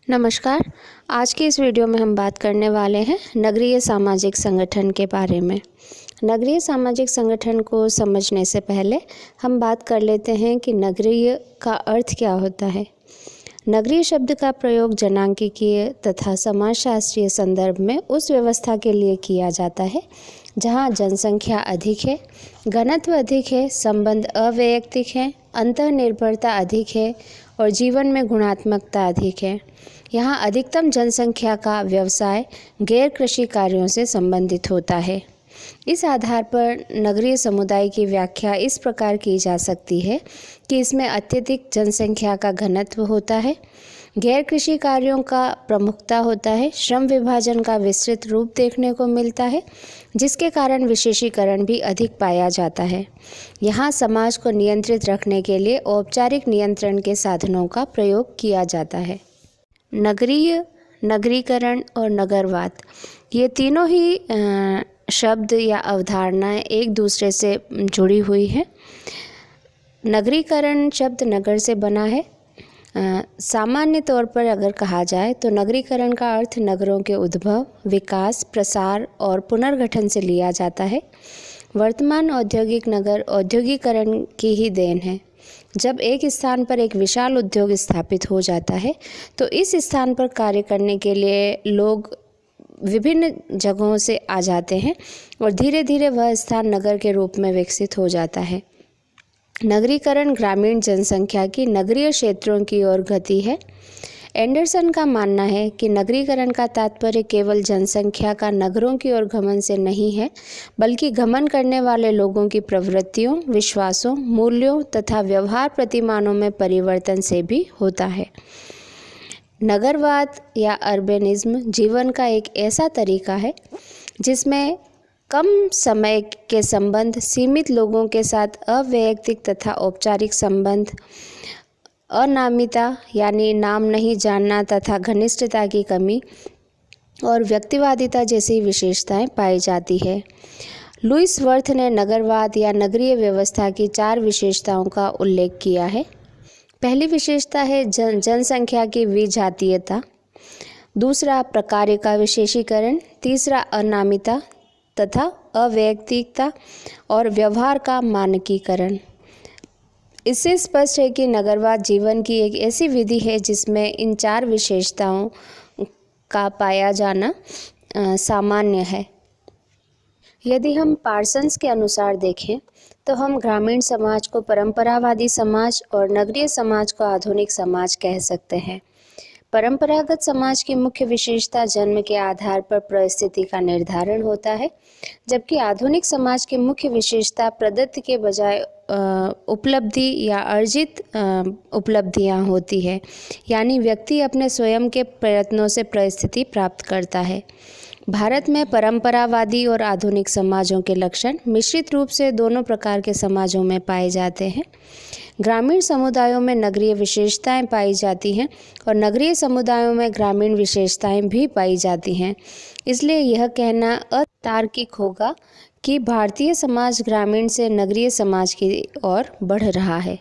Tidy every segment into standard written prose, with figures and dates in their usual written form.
नमस्कार। आज की इस वीडियो में हम बात करने वाले हैं नगरीय सामाजिक संगठन के बारे में। नगरीय सामाजिक संगठन को समझने से पहले हम बात कर लेते हैं कि नगरीय का अर्थ क्या होता है। नगरीय शब्द का प्रयोग जनांकीय तथा समाजशास्त्रीय संदर्भ में उस व्यवस्था के लिए किया जाता है जहाँ जनसंख्या अधिक है, घनत्व अधिक है, संबंध अवैयक्तिक है, अंतर्निर्भरता अधिक है और जीवन में गुणात्मकता अधिक है। यहाँ अधिकतम जनसंख्या का व्यवसाय गैर कृषि कार्यों से संबंधित होता है। इस आधार पर नगरीय समुदाय की व्याख्या इस प्रकार की जा सकती है कि इसमें अत्यधिक जनसंख्या का घनत्व होता है, गैर कृषि कार्यों का प्रमुखता होता है, श्रम विभाजन का विस्तृत रूप देखने को मिलता है, जिसके कारण विशेषीकरण भी अधिक पाया जाता है। यहाँ समाज को नियंत्रित रखने के लिए औपचारिक नियंत्रण के साधनों का प्रयोग किया जाता है। नगरीय, नगरीकरण और नगरवाद, ये तीनों ही शब्द या अवधारणाएं एक दूसरे से जुड़ी हुई हैं। नगरीकरण शब्द नगर से बना है। सामान्य तौर पर अगर कहा जाए तो नगरीकरण का अर्थ नगरों के उद्भव, विकास, प्रसार और पुनर्गठन से लिया जाता है। वर्तमान औद्योगिक नगर औद्योगिकरण की ही देन है। जब एक स्थान पर एक विशाल उद्योग स्थापित हो जाता है तो इस स्थान पर कार्य करने के लिए लोग विभिन्न जगहों से आ जाते हैं और धीरे धीरे वह स्थान नगर के रूप में विकसित हो जाता है। नगरीकरण ग्रामीण जनसंख्या की नगरीय क्षेत्रों की ओर गति है। एंडरसन का मानना है कि नगरीकरण का तात्पर्य केवल जनसंख्या का नगरों की ओर गमन से नहीं है, बल्कि गमन करने वाले लोगों की प्रवृत्तियों, विश्वासों, मूल्यों तथा व्यवहार प्रतिमानों में परिवर्तन से भी होता है। नगरवाद या अर्बेनिज्म जीवन का एक ऐसा तरीका है जिसमें कम समय के संबंध, सीमित लोगों के साथ अवैयक्तिक तथा औपचारिक संबंध, अनामिता यानी नाम नहीं जानना तथा घनिष्ठता की कमी और व्यक्तिवादिता जैसी विशेषताएं पाई जाती है। लुईस वर्थ ने नगरवाद या नगरीय व्यवस्था की 4 विशेषताओं का उल्लेख किया है। पहली विशेषता है जनसंख्या की विजातीयता, दूसरा प्रकार्य का विशेषीकरण, तीसरा अनामिता तथा अवैयक्तिकता और व्यवहार का मानकीकरण। इससे स्पष्ट है कि नगरवाद जीवन की एक ऐसी विधि है जिसमें इन 4 विशेषताओं का पाया जाना सामान्य है। यदि हम पार्सन्स के अनुसार देखें तो हम ग्रामीण समाज को परंपरावादी समाज और नगरीय समाज को आधुनिक समाज कह सकते हैं। परंपरागत समाज की मुख्य विशेषता जन्म के आधार पर परिस्थिति का निर्धारण होता है, जबकि आधुनिक समाज की मुख्य विशेषता प्रदत्त के बजाय उपलब्धि या अर्जित उपलब्धियां होती है, यानी व्यक्ति अपने स्वयं के प्रयत्नों से परिस्थिति प्राप्त करता है। भारत में परंपरावादी और आधुनिक समाजों के लक्षण मिश्रित रूप से दोनों प्रकार के समाजों में पाए जाते हैं। ग्रामीण समुदायों में नगरीय विशेषताएं पाई जाती हैं और नगरीय समुदायों में ग्रामीण विशेषताएं भी पाई जाती हैं। इसलिए यह कहना अतार्किक होगा कि भारतीय समाज ग्रामीण से नगरीय समाज की ओर बढ़ रहा है।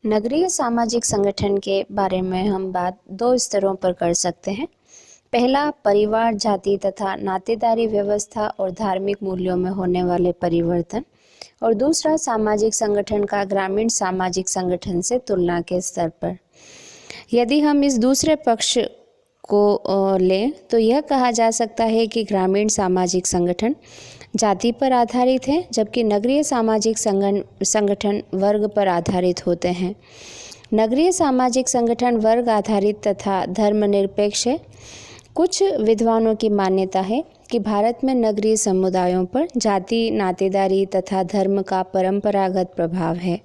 नगरीय सामाजिक संगठन के बारे में हम बात 2 स्तरों पर कर सकते हैं। पहला, परिवार, जाति तथा नातेदारी व्यवस्था और धार्मिक मूल्यों में होने वाले परिवर्तन, और दूसरा, सामाजिक संगठन का ग्रामीण सामाजिक संगठन से तुलना के स्तर पर। यदि हम इस दूसरे पक्ष को लें तो यह कहा जा सकता है कि ग्रामीण सामाजिक संगठन जाति पर आधारित है, जबकि नगरीय सामाजिक संगठन वर्ग पर आधारित होते हैं। नगरीय सामाजिक संगठन वर्ग आधारित तथा धर्मनिरपेक्ष है। कुछ विद्वानों की मान्यता है कि भारत में नगरीय समुदायों पर जाति, नातेदारी तथा धर्म का परंपरागत प्रभाव है।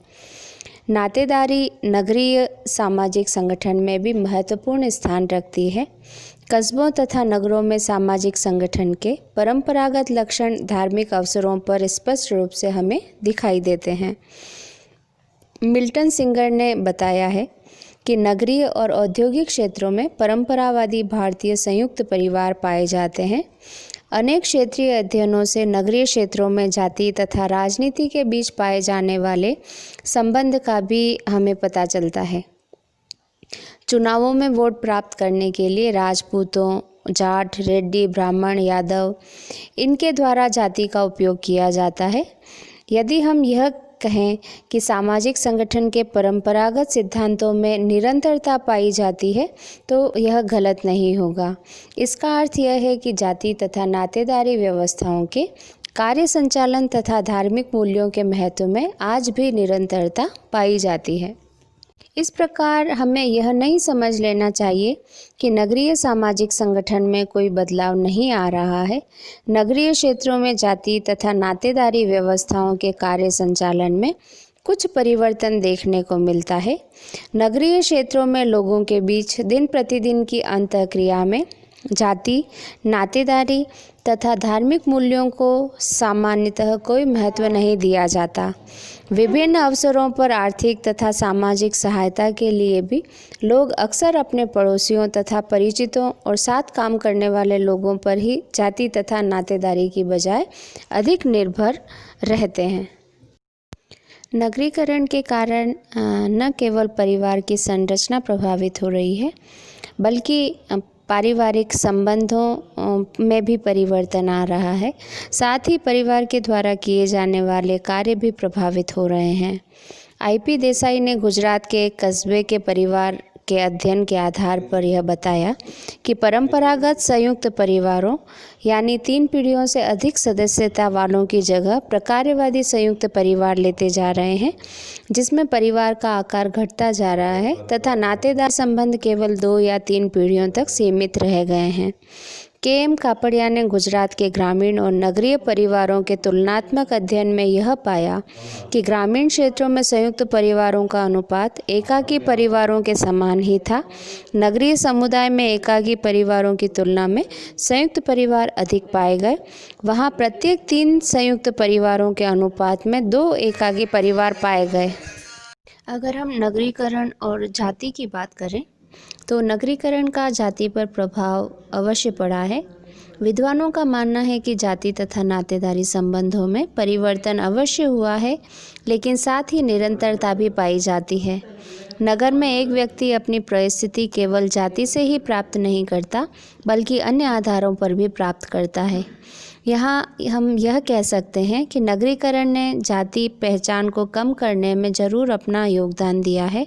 नातेदारी नगरीय सामाजिक संगठन में भी महत्वपूर्ण स्थान रखती है। कस्बों तथा नगरों में सामाजिक संगठन के परंपरागत लक्षण धार्मिक अवसरों पर स्पष्ट रूप से हमें दिखाई देते हैं। मिल्टन सिंगर ने बताया है कि नगरीय और औद्योगिक क्षेत्रों में परंपरावादी भारतीय संयुक्त परिवार पाए जाते हैं। अनेक क्षेत्रीय अध्ययनों से नगरीय क्षेत्रों में जाति तथा राजनीति के बीच पाए जाने वाले संबंध का भी हमें पता चलता है। चुनावों में वोट प्राप्त करने के लिए राजपूतों, जाट, रेड्डी, ब्राह्मण, यादव इनके द्वारा जाति का उपयोग किया जाता है। यदि हम यह कहें कि सामाजिक संगठन के परंपरागत सिद्धांतों में निरंतरता पाई जाती है तो यह गलत नहीं होगा। इसका अर्थ यह है कि जाति तथा नातेदारी व्यवस्थाओं के कार्य संचालन तथा धार्मिक मूल्यों के महत्व में आज भी निरंतरता पाई जाती है। इस प्रकार हमें यह नहीं समझ लेना चाहिए कि नगरीय सामाजिक संगठन में कोई बदलाव नहीं आ रहा है। नगरीय क्षेत्रों में जाति तथा नातेदारी व्यवस्थाओं के कार्य संचालन में कुछ परिवर्तन देखने को मिलता है। नगरीय क्षेत्रों में लोगों के बीच दिन प्रतिदिन की अंतःक्रिया में जाति, नातेदारी तथा धार्मिक मूल्यों को सामान्यतः कोई महत्व नहीं दिया जाता। विभिन्न अवसरों पर आर्थिक तथा सामाजिक सहायता के लिए भी लोग अक्सर अपने पड़ोसियों तथा परिचितों और साथ काम करने वाले लोगों पर ही जाति तथा नातेदारी की बजाय अधिक निर्भर रहते हैं। नगरीकरण के कारण न केवल परिवार की संरचना प्रभावित हो रही है, बल्कि पारिवारिक संबंधों में भी परिवर्तन आ रहा है। साथ ही परिवार के द्वारा किए जाने वाले कार्य भी प्रभावित हो रहे हैं। IP देसाई ने गुजरात के एक कस्बे के परिवार के अध्ययन के आधार पर यह बताया कि परंपरागत संयुक्त परिवारों यानी 3 पीढ़ियों से अधिक सदस्यता वालों की जगह प्रकारवादी संयुक्त परिवार लेते जा रहे हैं, जिसमें परिवार का आकार घटता जा रहा है तथा नातेदार संबंध केवल 2 या 3 पीढ़ियों तक सीमित रह गए हैं। KM कापड़िया ने गुजरात के ग्रामीण और नगरीय परिवारों के तुलनात्मक अध्ययन में यह पाया कि ग्रामीण क्षेत्रों में संयुक्त परिवारों का अनुपात एकाकी परिवारों के समान ही था। नगरीय समुदाय में एकाकी परिवारों की तुलना में संयुक्त परिवार अधिक पाए गए। वहाँ प्रत्येक 3 संयुक्त परिवारों के अनुपात में 2 एकाकी परिवार पाए गए। अगर हम नगरीकरण और जाति की बात करें तो नगरीकरण का जाति पर प्रभाव अवश्य पड़ा है। विद्वानों का मानना है कि जाति तथा नातेदारी संबंधों में परिवर्तन अवश्य हुआ है, लेकिन साथ ही निरंतरता भी पाई जाती है। नगर में एक व्यक्ति अपनी परिस्थिति केवल जाति से ही प्राप्त नहीं करता, बल्कि अन्य आधारों पर भी प्राप्त करता है। यहाँ हम यह कह सकते हैं कि नगरीकरण ने जाति पहचान को कम करने में ज़रूर अपना योगदान दिया है।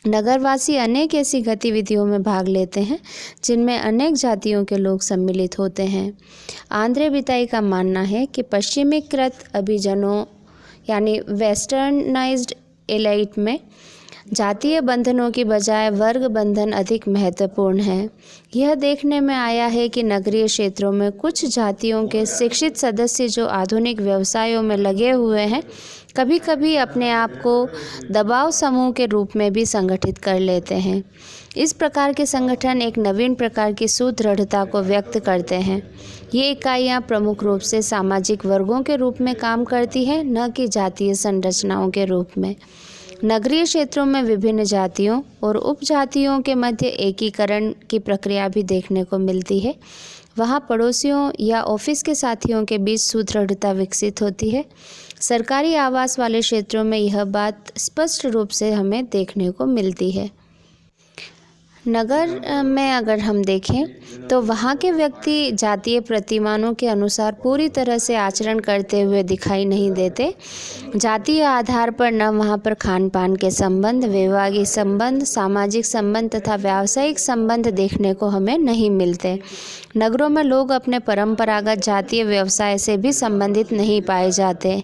नगरवासी अनेक ऐसी गतिविधियों में भाग लेते हैं जिनमें अनेक जातियों के लोग सम्मिलित होते हैं। आंद्रे बिताई का मानना है कि पश्चिमीकृत अभिजनों यानी वेस्टर्नाइज्ड एलाइट में जातीय बंधनों की बजाय वर्ग बंधन अधिक महत्वपूर्ण है। यह देखने में आया है कि नगरीय क्षेत्रों में कुछ जातियों के शिक्षित सदस्य जो आधुनिक व्यवसायों में लगे हुए हैं, कभी कभी अपने आप को दबाव समूह के रूप में भी संगठित कर लेते हैं। इस प्रकार के संगठन एक नवीन प्रकार की सुदृढ़ता को व्यक्त करते हैं। ये इकाइयाँ प्रमुख रूप से सामाजिक वर्गों के रूप में काम करती हैं, न कि जातीय संरचनाओं के रूप में। नगरीय क्षेत्रों में विभिन्न जातियों और उपजातियों के मध्य एकीकरण की प्रक्रिया भी देखने को मिलती है। वहाँ पड़ोसियों या ऑफिस के साथियों के बीच सुदृढ़ता विकसित होती है। सरकारी आवास वाले क्षेत्रों में यह बात स्पष्ट रूप से हमें देखने को मिलती है। नगर में अगर हम देखें तो वहाँ के व्यक्ति जातीय प्रतिमानों के अनुसार पूरी तरह से आचरण करते हुए दिखाई नहीं देते। जातीय आधार पर न वहाँ पर खान पान के संबंध, वैवाहिक संबंध, सामाजिक संबंध तथा व्यावसायिक संबंध देखने को हमें नहीं मिलते। नगरों में लोग अपने परंपरागत जातीय व्यवसाय से भी संबंधित नहीं पाए जाते।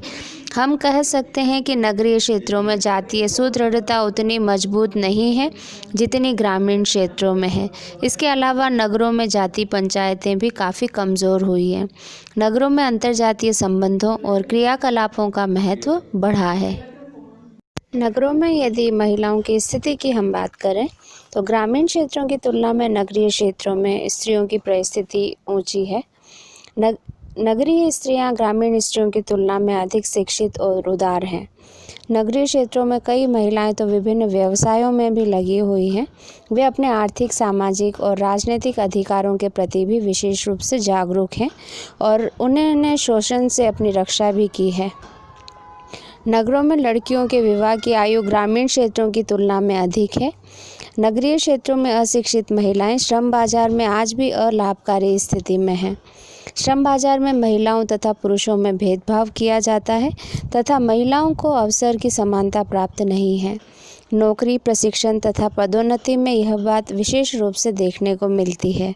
हम कह सकते हैं कि नगरीय क्षेत्रों में जातीय सुदृढ़ता उतनी मजबूत नहीं है जितनी ग्रामीण क्षेत्रों में है। इसके अलावा नगरों में जाति पंचायतें भी काफ़ी कमज़ोर हुई हैं। नगरों में अंतर्जातीय संबंधों और क्रियाकलापों का महत्व बढ़ा है। नगरों में यदि महिलाओं की स्थिति की हम बात करें तो ग्रामीण क्षेत्रों की तुलना में नगरीय क्षेत्रों में स्त्रियों की परिस्थिति ऊंची है। नगरीय स्त्रियां ग्रामीण स्त्रियों की तुलना में अधिक शिक्षित और उदार हैं। नगरीय क्षेत्रों में कई महिलाएं तो विभिन्न व्यवसायों में भी लगी हुई हैं। वे अपने आर्थिक, सामाजिक और राजनीतिक अधिकारों के प्रति भी विशेष रूप से जागरूक हैं और उन्होंने शोषण से अपनी रक्षा भी की है। नगरों में लड़कियों के विवाह की आयु ग्रामीण क्षेत्रों की तुलना में अधिक है। नगरीय क्षेत्रों में अशिक्षित महिलाएं श्रम बाजार में आज भी अलाभकारी स्थिति में हैं। श्रम बाजार में महिलाओं तथा पुरुषों में भेदभाव किया जाता है तथा महिलाओं को अवसर की समानता प्राप्त नहीं है। नौकरी, प्रशिक्षण तथा पदोन्नति में यह बात विशेष रूप से देखने को मिलती है।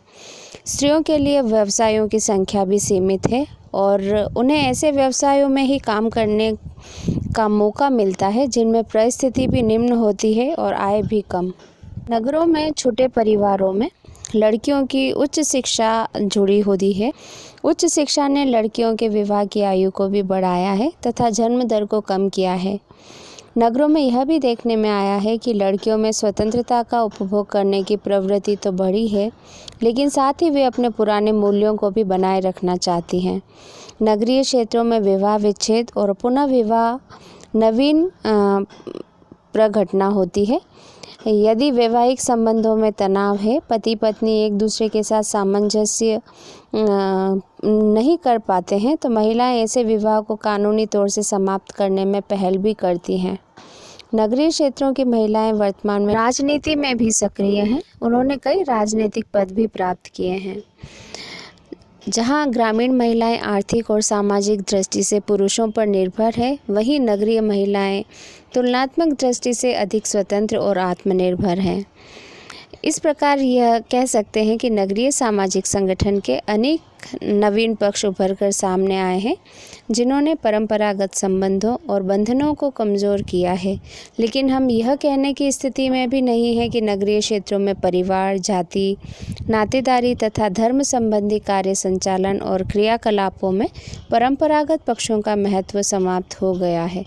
स्त्रियों के लिए व्यवसायों की संख्या भी सीमित है और उन्हें ऐसे व्यवसायों में ही काम करने का मौका मिलता है जिनमें परिस्थिति भी निम्न होती है और आय भी कम। नगरों में छोटे परिवारों में लड़कियों की उच्च शिक्षा जुड़ी होती है। उच्च शिक्षा ने लड़कियों के विवाह की आयु को भी बढ़ाया है तथा जन्म दर को कम किया है। नगरों में यह भी देखने में आया है कि लड़कियों में स्वतंत्रता का उपभोग करने की प्रवृत्ति तो बढ़ी है, लेकिन साथ ही वे अपने पुराने मूल्यों को भी बनाए रखना चाहती हैं। नगरीय क्षेत्रों में विवाह विच्छेद और पुनः विवाह नवीन प्रघटना होती है। यदि वैवाहिक संबंधों में तनाव है, पति पत्नी एक दूसरे के साथ सामंजस्य नहीं कर पाते हैं, तो महिलाएं ऐसे विवाह को कानूनी तौर से समाप्त करने में पहल भी करती हैं। नगरीय क्षेत्रों की महिलाएं वर्तमान में राजनीति में भी सक्रिय हैं। उन्होंने कई राजनीतिक पद भी प्राप्त किए हैं। जहां ग्रामीण महिलाएं आर्थिक और सामाजिक दृष्टि से पुरुषों पर निर्भर है, वहीं नगरीय महिलाएं तुलनात्मक दृष्टि से अधिक स्वतंत्र और आत्मनिर्भर हैं। इस प्रकार यह कह सकते हैं कि नगरीय सामाजिक संगठन के अनेक नवीन पक्ष उभर कर सामने आए हैं, जिन्होंने परंपरागत संबंधों और बंधनों को कमज़ोर किया है। लेकिन हम यह कहने की स्थिति में भी नहीं है कि नगरीय क्षेत्रों में परिवार, जाति, नातेदारी तथा धर्म संबंधी कार्य संचालन और क्रियाकलापों में परंपरागत पक्षों का महत्व समाप्त हो गया है,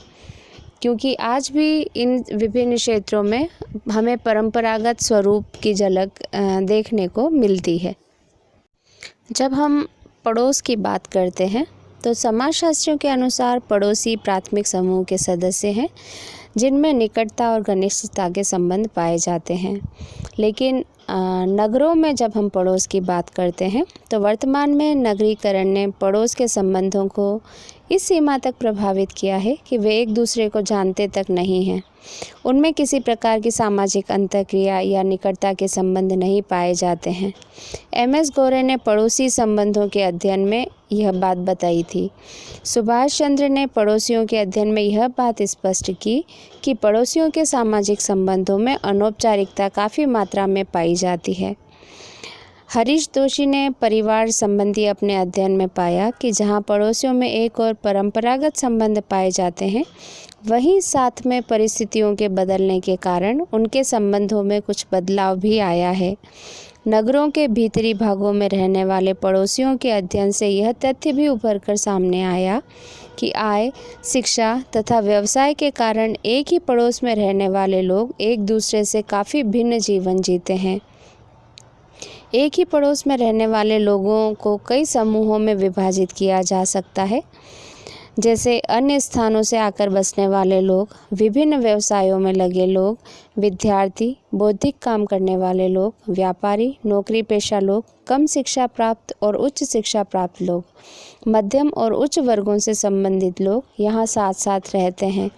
क्योंकि आज भी इन विभिन्न क्षेत्रों में हमें परंपरागत स्वरूप की झलक देखने को मिलती है। जब हम पड़ोस की बात करते हैं तो समाजशास्त्रियों के अनुसार पड़ोसी प्राथमिक समूह के सदस्य हैं, जिनमें निकटता और घनिष्ठता के संबंध पाए जाते हैं। लेकिन नगरों में जब हम पड़ोस की बात करते हैं तो वर्तमान में नगरीकरण ने पड़ोस के संबंधों को इस सीमा तक प्रभावित किया है कि वे एक दूसरे को जानते तक नहीं हैं। उनमें किसी प्रकार की सामाजिक अंतःक्रिया या निकटता के संबंध नहीं पाए जाते हैं। एम.एस. गोरे ने पड़ोसी संबंधों के अध्ययन में यह बात बताई थी। सुभाष चंद्र ने पड़ोसियों के अध्ययन में यह बात स्पष्ट की कि पड़ोसियों के सामाजिक संबंधों में अनौपचारिकता काफ़ी मात्रा में पाई जाती है। हरीश दोषी ने परिवार संबंधी अपने अध्ययन में पाया कि जहां पड़ोसियों में एक और परंपरागत संबंध पाए जाते हैं, वहीं साथ में परिस्थितियों के बदलने के कारण उनके संबंधों में कुछ बदलाव भी आया है। नगरों के भीतरी भागों में रहने वाले पड़ोसियों के अध्ययन से यह तथ्य भी उभर कर सामने आया कि आय, शिक्षा तथा व्यवसाय के कारण एक ही पड़ोस में रहने वाले लोग एक दूसरे से काफ़ी भिन्न जीवन जीते हैं। एक ही पड़ोस में रहने वाले लोगों को कई समूहों में विभाजित किया जा सकता है, जैसे अन्य स्थानों से आकर बसने वाले लोग, विभिन्न व्यवसायों में लगे लोग, विद्यार्थी, बौद्धिक काम करने वाले लोग, व्यापारी, नौकरी पेशा लोग, कम शिक्षा प्राप्त और उच्च शिक्षा प्राप्त लोग, मध्यम और उच्च वर्गों से संबंधित लोग यहाँ साथ साथ रहते हैं।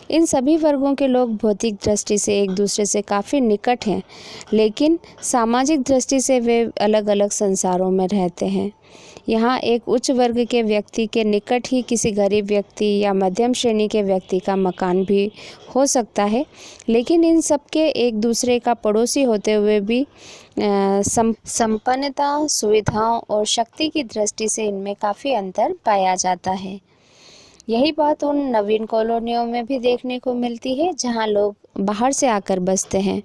इन सभी वर्गों के लोग भौतिक दृष्टि से एक दूसरे से काफ़ी निकट हैं, लेकिन सामाजिक दृष्टि से वे अलग अलग संसारों में रहते हैं। यहाँ एक उच्च वर्ग के व्यक्ति के निकट ही किसी गरीब व्यक्ति या मध्यम श्रेणी के व्यक्ति का मकान भी हो सकता है, लेकिन इन सबके एक दूसरे का पड़ोसी होते हुए भी संपन्नता, सुविधाओं और शक्ति की दृष्टि से इनमें काफ़ी अंतर पाया जाता है। यही बात उन नवीन कॉलोनियों में भी देखने को मिलती है जहां लोग बाहर से आकर बसते हैं।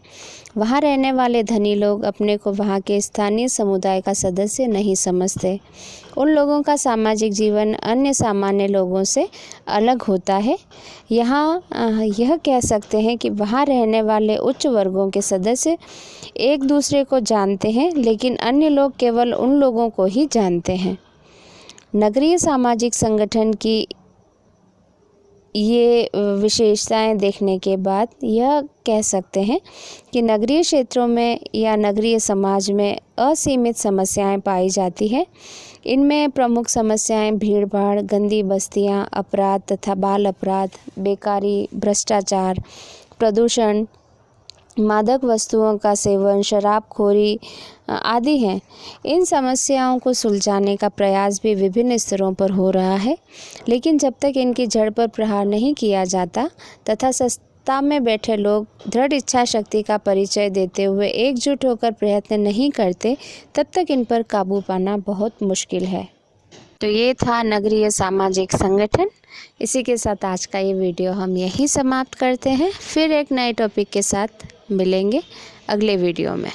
वहां रहने वाले धनी लोग अपने को वहां के स्थानीय समुदाय का सदस्य नहीं समझते। उन लोगों का सामाजिक जीवन अन्य सामान्य लोगों से अलग होता है। यहाँ यह कह सकते हैं कि वहाँ रहने वाले उच्च वर्गों के सदस्य एक दूसरे को जानते हैं, लेकिन अन्य लोग केवल उन लोगों को ही जानते हैं। नगरीय सामाजिक संगठन की ये विशेषताएं देखने के बाद यह कह सकते हैं कि नगरीय क्षेत्रों में या नगरीय समाज में असीमित समस्याएं पाई जाती हैं। इनमें प्रमुख समस्याएं भीड़-भाड़, गंदी बस्तियां, अपराध तथा बाल अपराध, बेकारी, भ्रष्टाचार, प्रदूषण, मादक वस्तुओं का सेवन, शराबखोरी आदि हैं। इन समस्याओं को सुलझाने का प्रयास भी विभिन्न स्तरों पर हो रहा है, लेकिन जब तक इनकी जड़ पर प्रहार नहीं किया जाता तथा सत्ता में बैठे लोग दृढ़ इच्छा शक्ति का परिचय देते हुए एकजुट होकर प्रयत्न नहीं करते, तब तक इन पर काबू पाना बहुत मुश्किल है। तो ये था नगरीय सामाजिक संगठन। इसी के साथ आज का ये वीडियो हम यहीं समाप्त करते हैं। फिर एक नए टॉपिक के साथ मिलेंगे अगले वीडियो में।